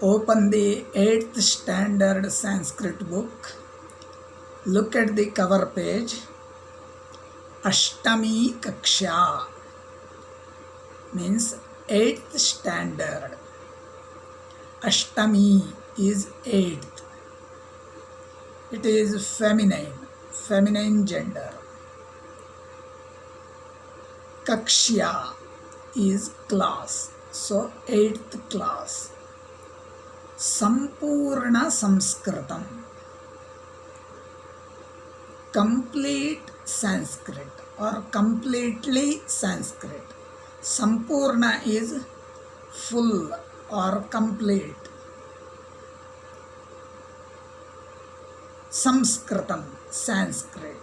Open the 8th standard Sanskrit book. Look at the cover page. Ashtami Kaksha means 8th standard. Ashtami is 8th. It is feminine gender. Kakshya is class, so 8th class. Sampurna Sanskritam, complete Sanskrit or completely Sanskrit. Sampurna is full or complete. Sanskritam, Sanskrit.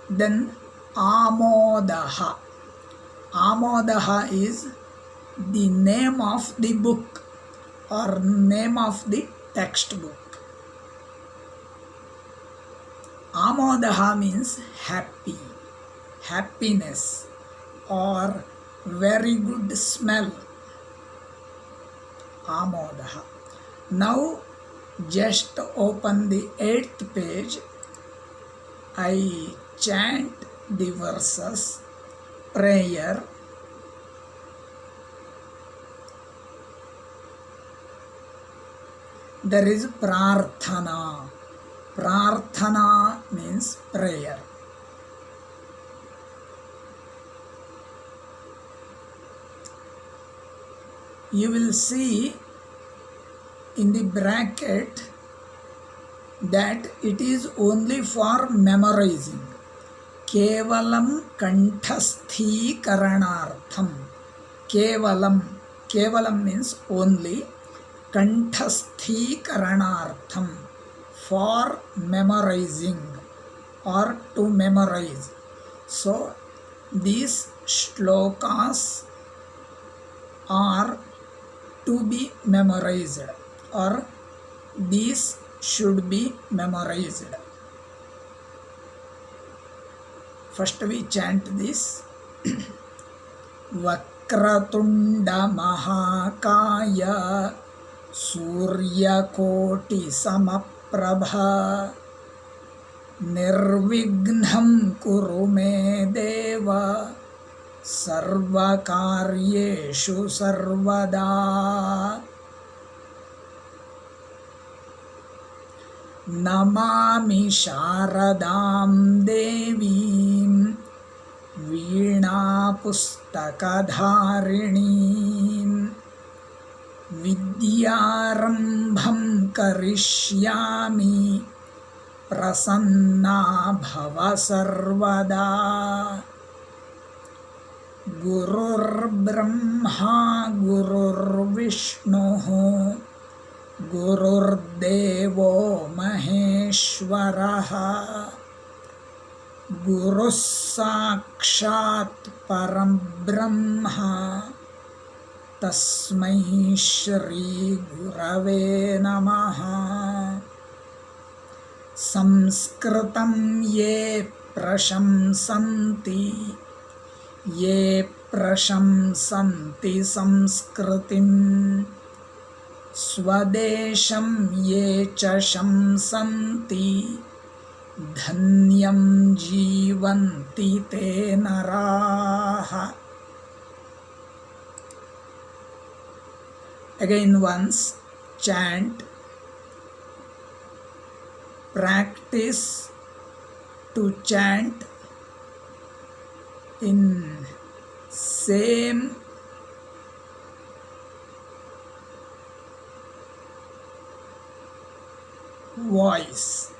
Then Amodaha. Amodaha is the name of the book or name of the textbook. Amodaha means happy, happiness or very good smell. Amodaha. Now just open the 8th page. I chant the verses, prayer. There is prarthana. Prarthana means prayer. You will see in the bracket that it is only for memorizing. Kevalam kanthasthikaranartham. Kevalam means only. Kanthasthikaranartham, for memorizing or to memorize. So these shlokas are to be memorized or these should be memorized. First we chant this. Vakratunda Mahakaya Suryakoti Samaprabha Nirvignam Kuru Me Deva Sarvakaryeshu Sarvada. Namami Sharadam Devim Veena Pustakadharinim Vidyarambham Karishyami Prasanna Bhava Sarvada. Gurur Brahma Gurur Vishnu Gurur Devo Maheshwaraha Guru Sakshat Param Brahma Tasmai Shri Gurave Namaha. Samskritam ye prashamsanti samskritim Swadesham ye cha shamsanti dhanyam jivanti te naraha. Again once chant. Practice to chant in same voice.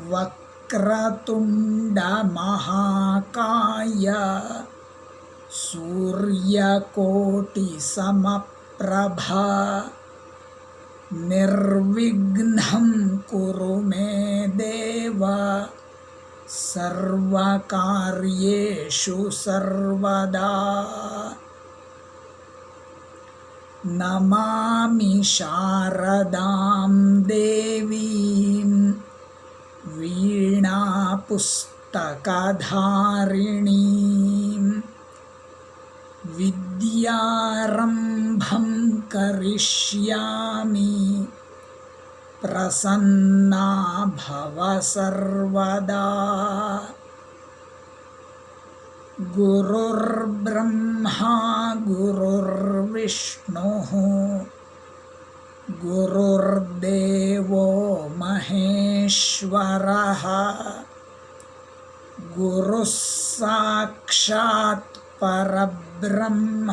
Vakratunda Mahakaya Suryakoti Samaprabha Nirvignam Kuru Me Deva Sarvakaryeshu Sarvada. Namami Sharadam Devim Veena Pustakadharinim पुस्तकधारिणीं विद्यारम्भं करिष्यामि प्रसन्ना भव सर्वदा। गुरुर्ब्रह्मा गुरुर्विष्णुः गुरुर्देवो महेश्वरः गुरुः साक्षात् परब्रह्म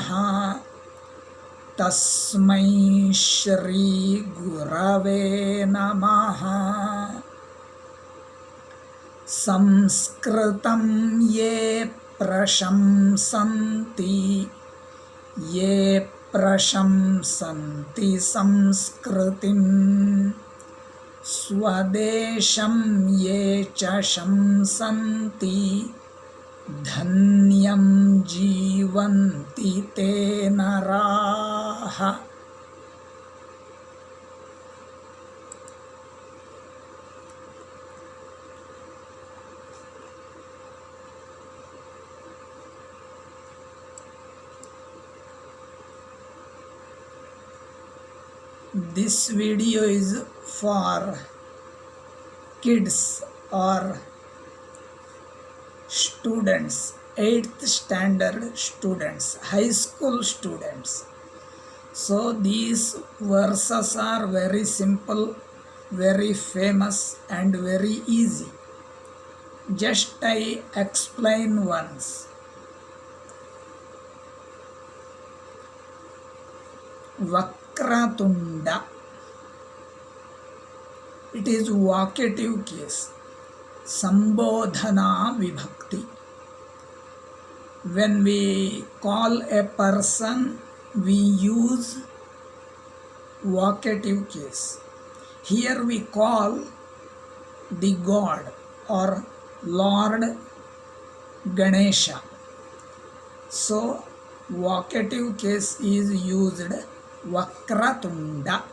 तस्मै श्री गुरवे नमः। संस्कृतं ये प्रशंसन्ति संस्कृतिं स्वदेशं ये च शंसन्ति धन्यं जीवन्ति ते नराः। This video is for kids or students, 8th standard students, high school students. So these verses are very simple, very famous and very easy. Just I explain once. Vakratunda. It is vocative case. Sambodhana vibhakti. When we call a person, we use vocative case. Here we call the God or Lord Ganesha. So vocative case is used. Vakratunda.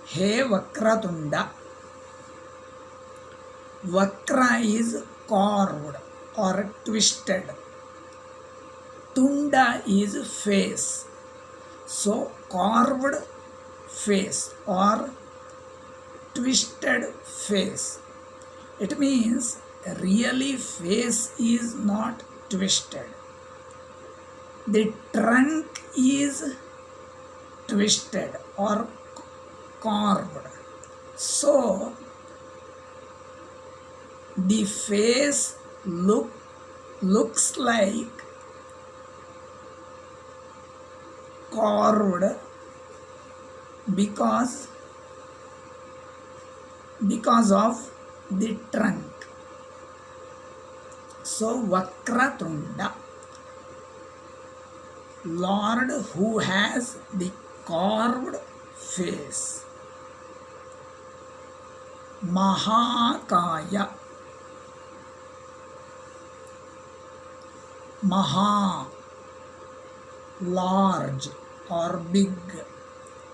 He Vakratunda. Vakra is carved or twisted. Tunda is face. So carved face or twisted face. It means really face is not twisted. The trunk is twisted or carved. So the face looks like carved because of the trunk. So Vakratunda, Lord who has the carved face. Mahakaya. Maha, large or big.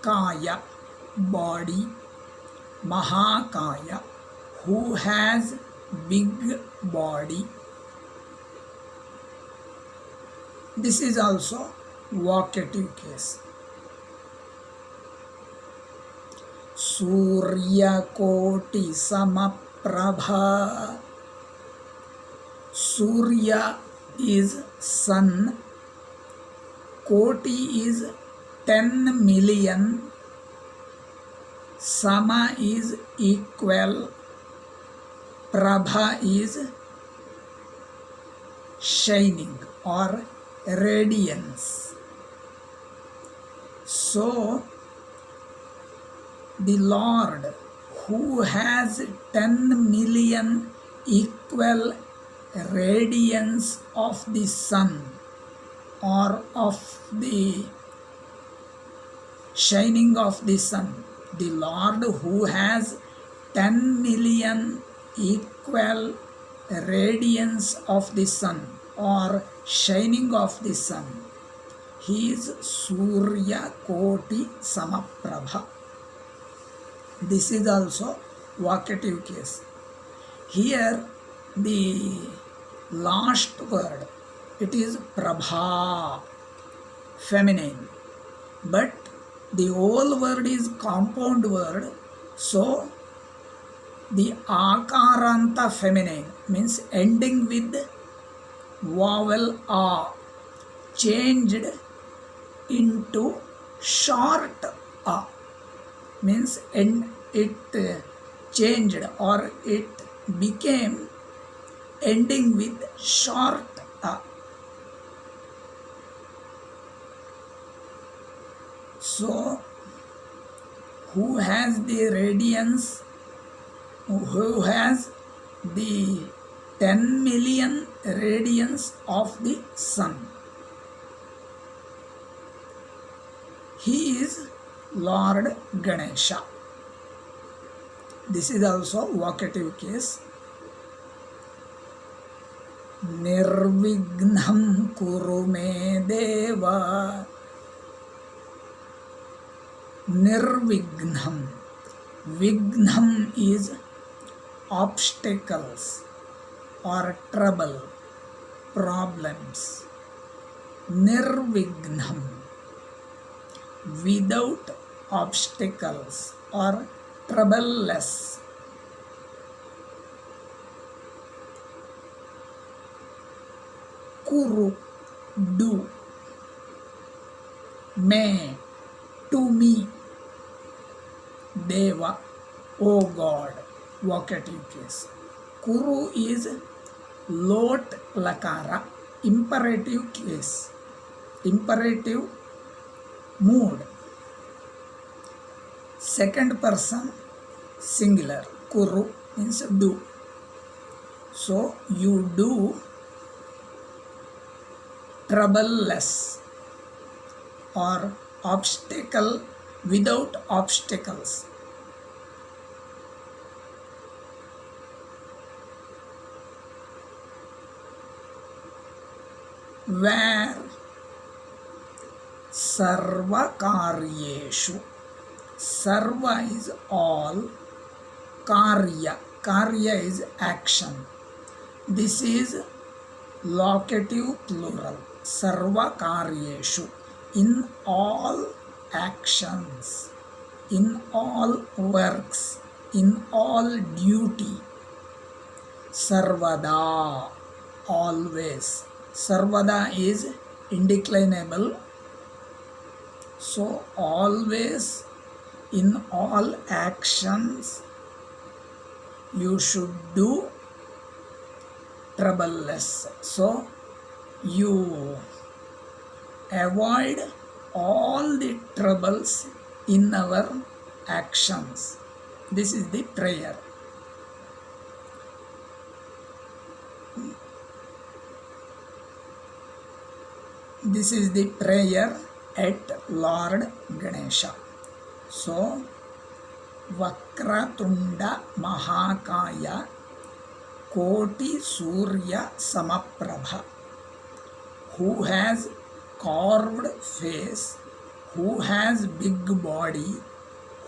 Kaya, body. Mahakaya, who has big body. This is also vocative case. Surya Koti Samaprabha. Surya is sun. Koti is 10 million. Sama is equal. Prabha is shining or radiance. So the Lord who has 10 million equal radiance of the sun or of the shining of the sun, the Lord who has 10 million equal radiance of the sun or shining of the sun, he is Surya Koti Samaprabha. This is also vocative case. Here the last word, it is Prabha, feminine. But the whole word is compound word, so the Akaranta feminine means ending with vowel A changed into short A, means it changed or it became ending with short A. So who has the radiance, who has the 10 million radiance of the sun? He is Lord Ganesha. This is also vocative case. Nirvignam kuru me deva. Nirvignam. Vignam is obstacles or trouble, problems. Nirvignam, without obstacles or troubleless. Kuru, do. Me, to me. Deva, O God, vocative case. Kuru is lot lakara, imperative case, imperative mood. Second person singular, kuru means do. So you do troubleless or obstacle without obstacles. Where sarva karyeshu, sarva is all, karya is action. This is locative plural, sarva karyeshu, in all actions, in all works, in all duty. Sarvada, always. Sarvada is indeclinable, so always in all actions you should do troubleless. So you avoid all the troubles in our actions. This is the prayer. This is the prayer at Lord Ganesha. So, Vakratunda Mahakaya Koti Surya Samaprabha, who has carved face, who has big body,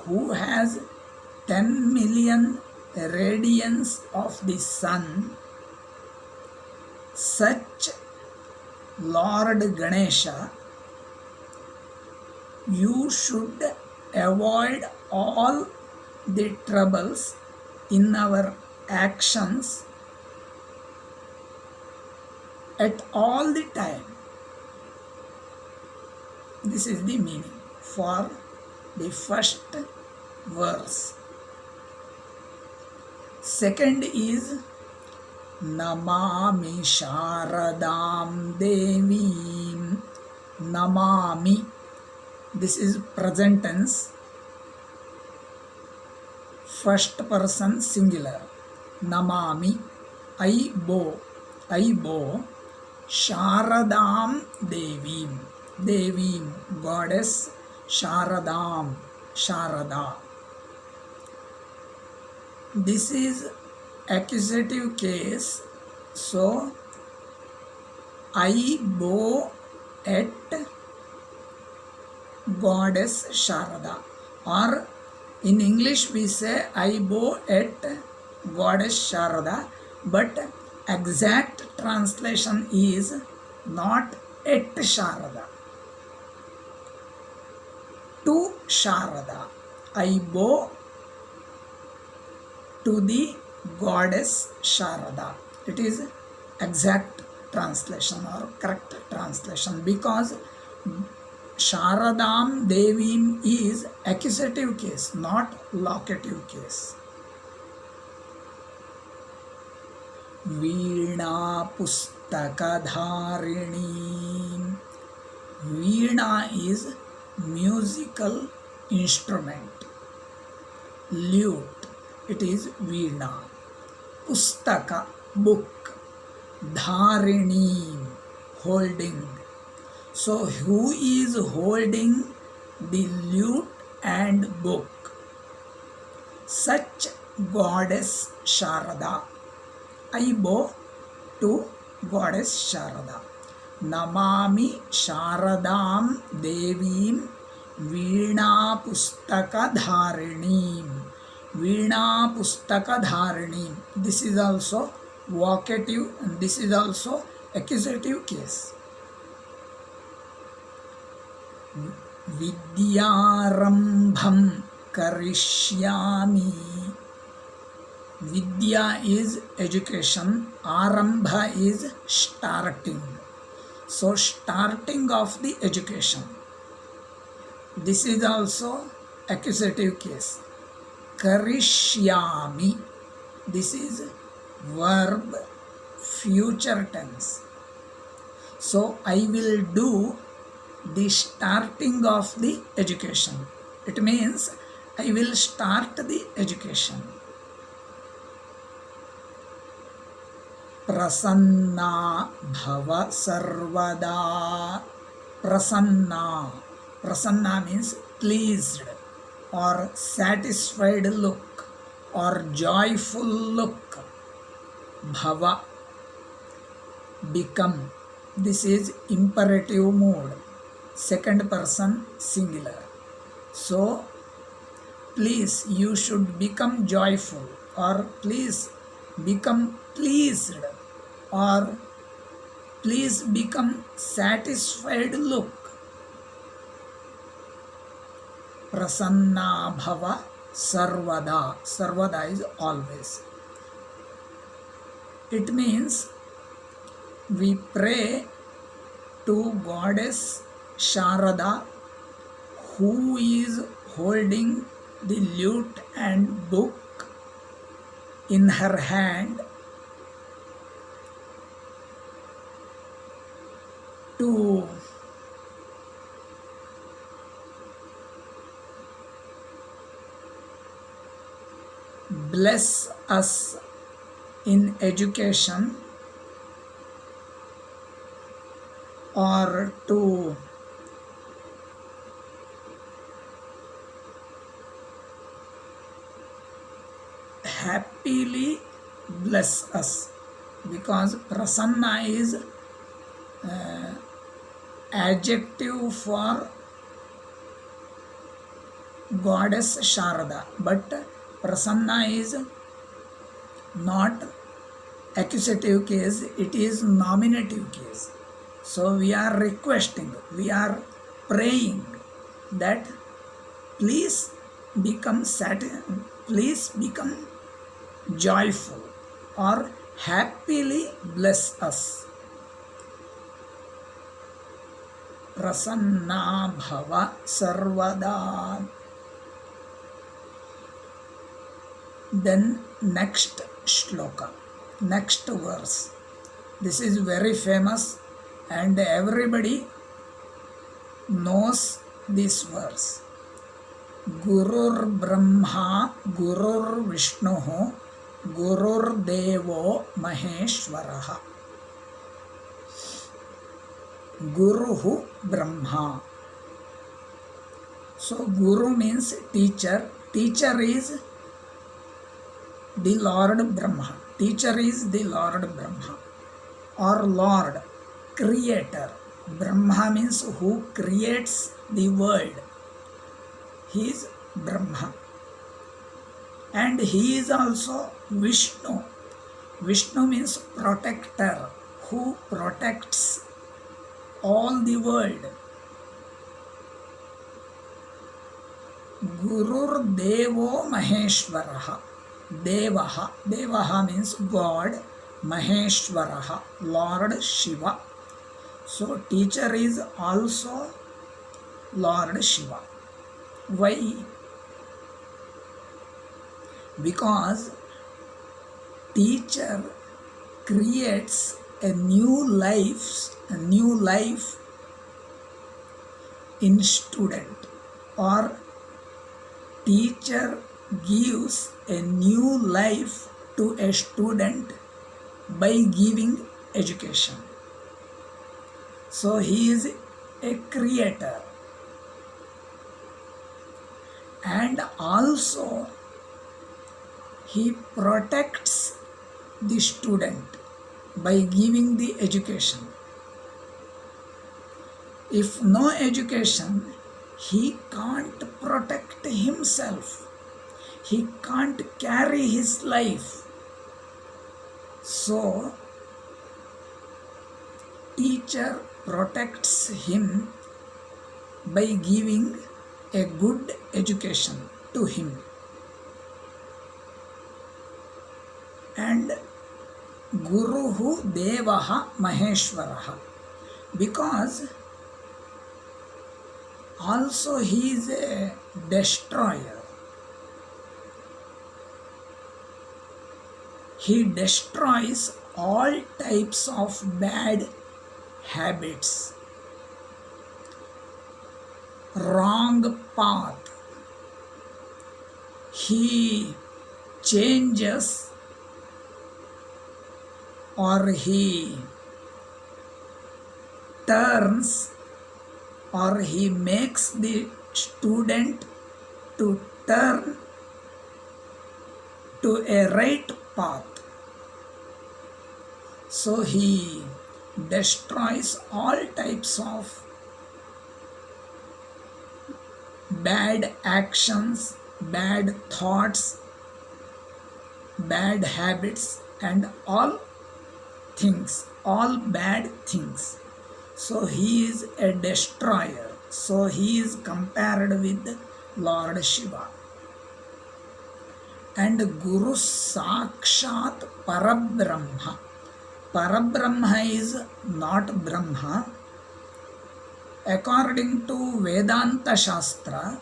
who has 10 million radiance of the sun, such Lord Ganesha, you should avoid all the troubles in our actions at all the time. This is the meaning for the first verse. Second is Namami Sharadam Devim. Namami. This is present tense. First person singular. Namami. I bow. Sharadam Devim. Devim, goddess. Sharadam, Sharada. This is accusative case, so I bow at goddess Sharada, or in English we say I bow at goddess Sharada, but Exact translation is not et Sharada. To Sharada. I bow to the goddess Sharada. It is exact translation or correct translation, because Sharadam Devim is accusative case, not locative case. Veena Pustakadharini. Veena is musical instrument. Lute, it is Veena. Pustaka, book. Dharini, holding. So who is holding the lute and book? Such goddess Sharada. I bow to goddess Sharada. Namami Sharadam Devim Veena Pustaka Dharinim. Veena Pustaka Dharinim. This is also vocative and this is also accusative case. Vidyarambham Karishyami. Vidya is education, Arambha is starting. So starting of the education. This is also accusative case. Karishyami. This is verb future tense. So I will do the starting of the education. It means I will start the education. Prasanna bhava sarvada. Prasanna. Prasanna means pleased or satisfied look or joyful look. Bhava, become. This is imperative mode, second person singular. So please, you should become joyful, or please become pleased, or please become satisfied look. Prasanna bhava sarvada. Sarvada is always. It means we pray to goddess Sharada, who is holding the lute and book in her hand, to bless us in education, or to happily bless us, because prasanna is adjective for goddess Sharada, but prasanna is not accusative case, it is nominative case. So we are requesting, we are praying that please become please become joyful or happily bless us. Prasanna bhava sarvada. Then next shloka, next verse. This is very famous and everybody knows this verse. Gurur Brahma, Gurur Vishnu, Gurur Devo Maheshwaraha. Guruhu Brahma. So Guru means teacher. Teacher is the Lord Brahma. Teacher is the Lord Brahma, or Lord, creator. Brahma means who creates the world. He is Brahma. And he is also Vishnu, Vishnu means protector, who protects all the world. Gurur Devo Maheshwaraha. Devaha. Devaha means God. Maheshwaraha, Lord Shiva. So teacher is also Lord Shiva. Why? Because teacher creates a new life in student, or teacher gives a new life to a student by giving education. So he is a creator, and also he protects the student by giving the education. If no education, he can't protect himself. He can't carry his life. So, teacher protects him by giving a good education to him. And Guruhu Devaha Maheshwaraha, because also he is a destroyer. He destroys all types of bad habits, wrong path. He changes, or he turns, or he makes the student to turn to a right path. So he destroys all types of bad actions, bad thoughts, bad habits, and all things, all bad things. So he is a destroyer. So he is compared with Lord Shiva. And Guru Sakshat Parabrahma. Parabrahma is not Brahma. According to Vedanta Shastra,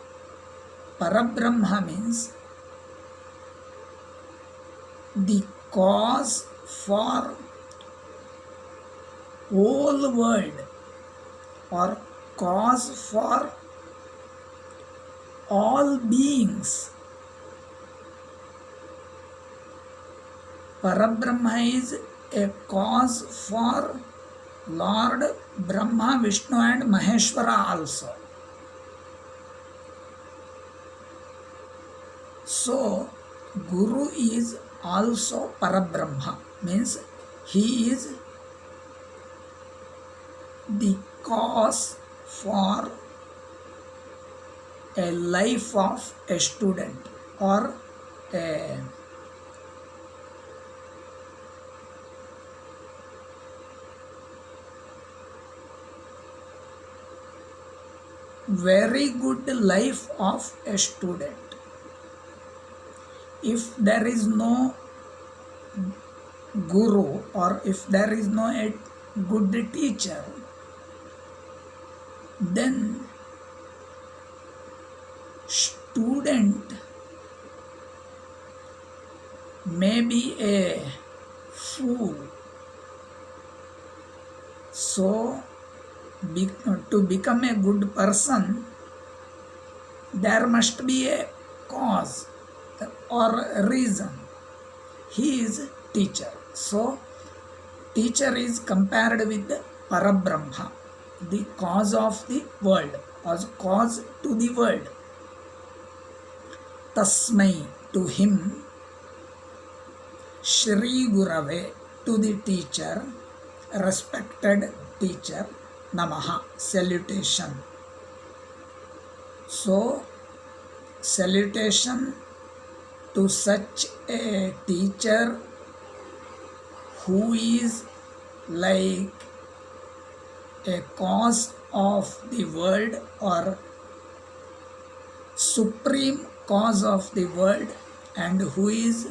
Parabrahma means the cause for whole world, or cause for all beings. Parabrahma is a cause for Lord Brahma, Vishnu and Maheshwara also. So Guru is also Parabrahma, means he is the cause for a life of a student, or a very good life of a student. If there is no guru, or if there is no a good teacher, then student may be a fool. So to become a good person, there must be a cause or a reason. He is teacher. So teacher is compared with Parabrahma, the cause of the world, as cause to the world. Tasmai, to him. Shri Gurave, to the teacher, respected teacher. Namaha, salutation. So salutation to such a teacher who is like a cause of the world or supreme cause of the world, and who is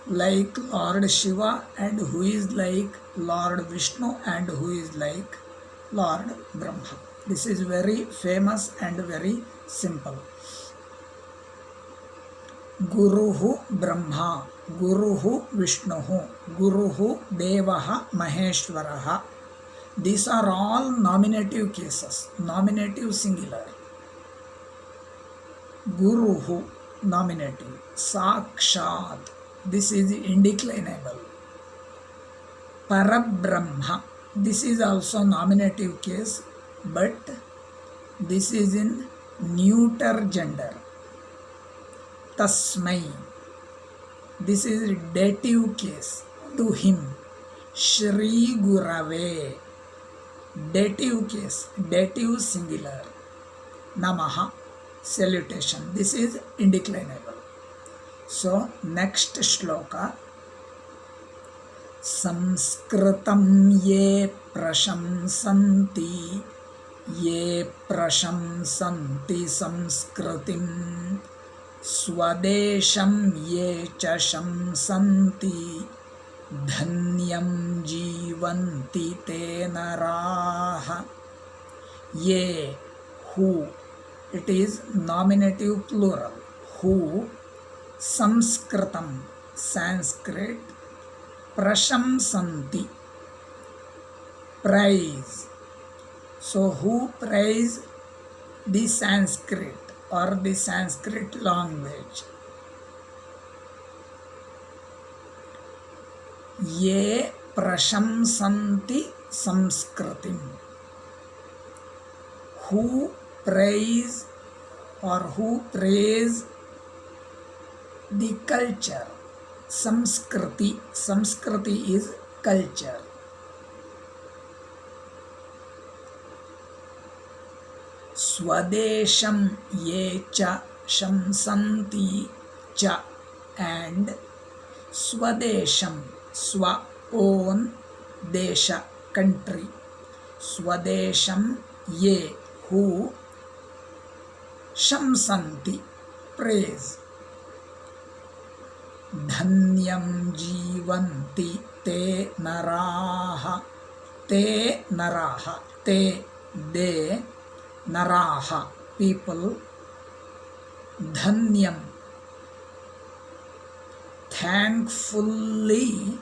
like Lord Shiva, and who is like Lord Vishnu, and who is like Lord Brahma. This is very famous and very simple. Guruhu Brahma, Guruhu Vishnuhu, Guruhu Devaha Maheshwaraha. These are all nominative cases, nominative singular. Guruhu, nominative. Sakshat, this is indeclinable. Parabrahma, this is also nominative case, but this is in neuter gender. Tasmai, this is dative case, to him. Shri Gurave, dative case, dative singular. Namaha, salutation, this is indeclinable. So next shloka. Samskritam ye prashamsanti samskritim swadesham ye cha shamsanti dhanyam jivanti te naraha. Ye, who, it is nominative plural. Who, samskritam, Sanskrit, prashamsanti, praise. So who praise the Sanskrit or the Sanskrit language? Ye prashamsanti samskritim, who praise or who praise the culture. Samskriti, Samskriti is culture. Swadesham ye cha shamsanti cha, and Swadesham, Swa, own, Desha, country. Swadesham ye, who, shamsanti, praise. Dhanyam jivanti te naraha, te naraha, te, they, naraha, people. Dhanyam, thankfully,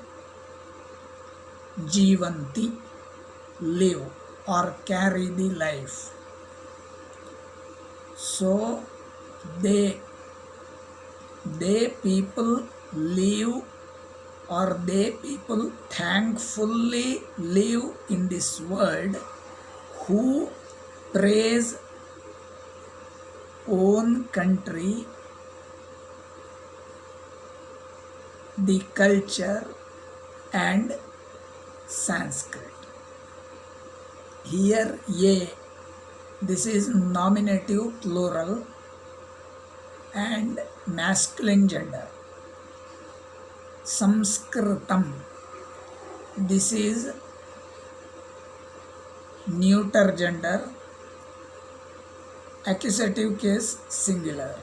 jivanti, live or carry the life. So they people live, or they people thankfully live in this world, who praise own country, the culture and Sanskrit. Here ye, this is nominative plural and masculine gender. Samskritam, this is neuter gender, accusative case singular.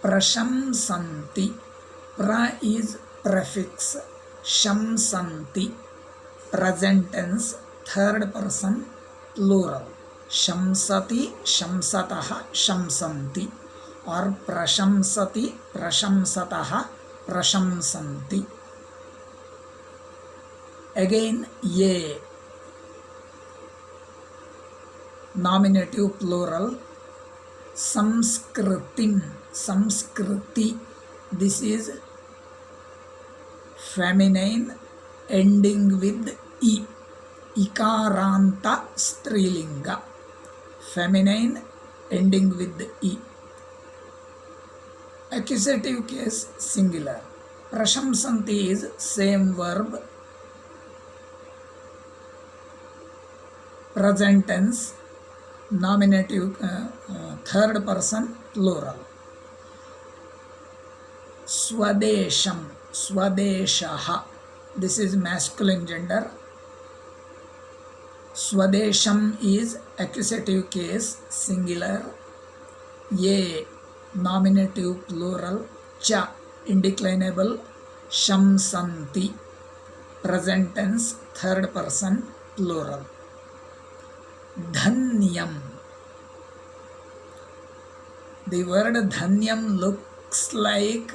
Prashamsanti, pra is prefix, shamsanti present tense, third person plural. Shamsati, shamsataha, shamsanti, or prashamsati, prashamsataha, prashamsanti. Again ye, nominative plural. Samskritim, samskriti, this is feminine ending with I, ikaranta strilinga, feminine ending with I. Accusative case singular. Prashamsanti is same verb, present tense, nominative, third person plural. Swadesham, swadeshaha, This is masculine gender. Swadesham is accusative case, singular. Ye, nominative plural. Cha, indeclinable. Shamsanti, present tense, third person, plural. Dhanyam. The word dhanyam looks like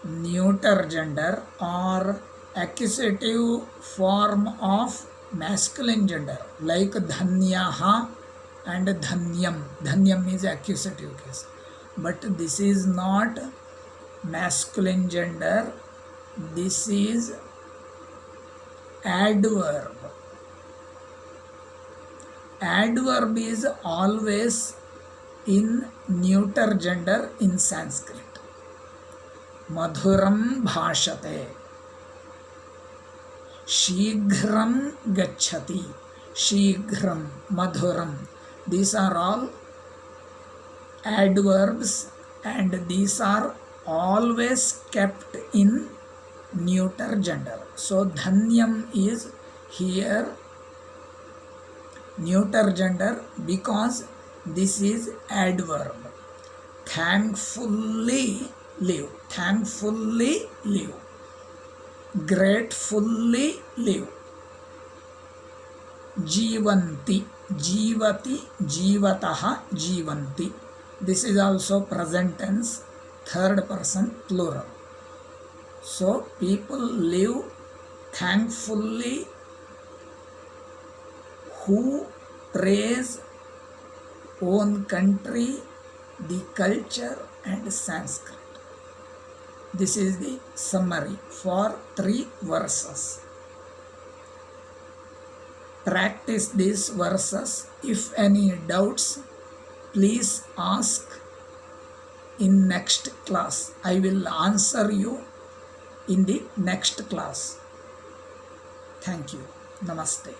neuter gender or accusative form of masculine gender, like dhanyaha and dhanyam. Dhanyam is accusative case, but this is not masculine gender. This is adverb. Adverb is always in neuter gender in Sanskrit. Madhuram bhashate, Shighram gacchati, Shighram, Madhuram. These are all adverbs and these are always kept in neuter gender. So dhanyam is here neuter gender because this is adverb. Thankfully live, thankfully live, gratefully live. Jivanti, jivati, jivataha, jivanti. This is also present tense, third person, plural. So people live thankfully who praise own country, the culture and Sanskrit. This is the summary for 3 verses. Practice these verses. If any doubts, please ask in next class. I will answer you in the next class. Thank you. Namaste.